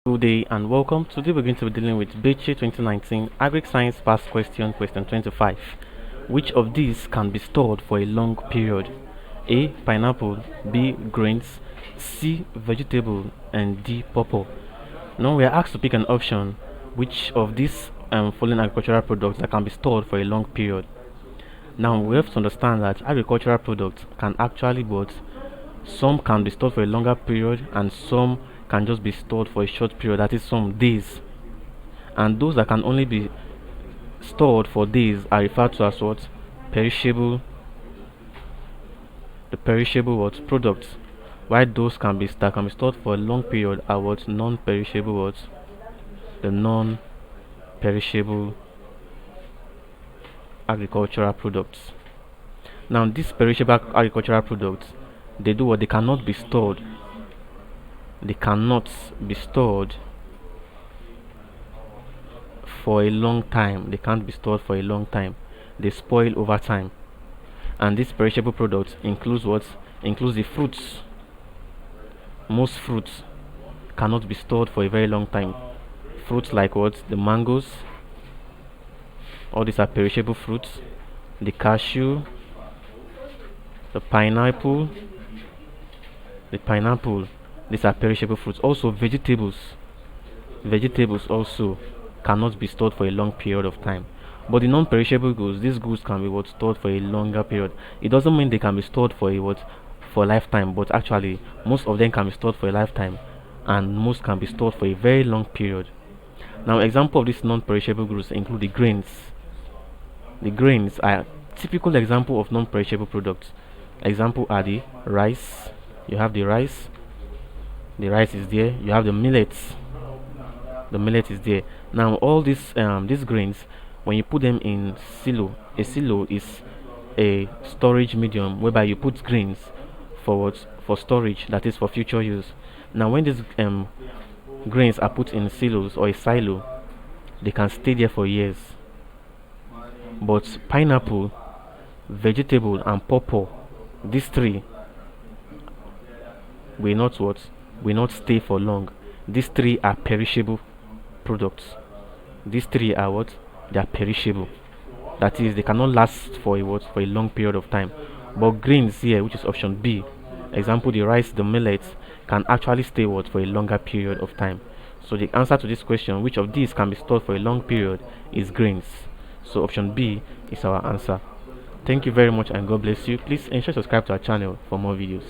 Good day and welcome. Today we're going to be dealing with BECE 2019 AGRIC Science Past Question, question 25. Which of these can be stored for a long period? A. Pineapple, B. Grains, C. Vegetable, and D. Purple. Now we are asked to pick an option which of these following agricultural products that can be stored for a long period. Now we have to understand that agricultural products can actually some can be stored for a longer period and some can just be stored for a short period, that is some days. And those that can only be stored for days are referred to as what? Perishable. The perishable what? Products. While those that can be stored for a long period are what? Non-perishable what? The non-perishable agricultural products. Now these perishable agricultural products, they do what? They cannot be stored. They cannot be stored for a long time. They can't be stored for a long time. They spoil over time. And these perishable products includes what? Includes the fruits. Most fruits cannot be stored for a very long time. Fruits like what? The mangoes. All these are perishable fruits. The cashew, the pineapple, these are perishable fruits. Also vegetables also cannot be stored for a long period of time. But the non-perishable goods, these goods can be stored for a longer period. It doesn't mean they can be stored for a lifetime, but actually most of them can be stored for a lifetime and most can be stored for a very long period. Now example of these non-perishable goods include the grains. The grains are typical example of non-perishable products. Example are the rice. You have the rice is there. You have the millets. The millet is there. Now all these grains, when you put them in silo, a silo is a storage medium whereby you put grains for storage, that is for future use. Now when these grains are put in silos or a silo, they can stay there for years. But pineapple, vegetable, and pawpaw, these three will not stay for long. These three are perishable products. These three are what? They are perishable. That is, they cannot last for a long period of time. But grains here, which is option B, example the rice, the millet, can actually stay for a longer period of time. So the answer to this question, which of these can be stored for a long period, is grains. So option B is our answer. Thank you very much and God bless you. Please ensure to subscribe to our channel for more videos.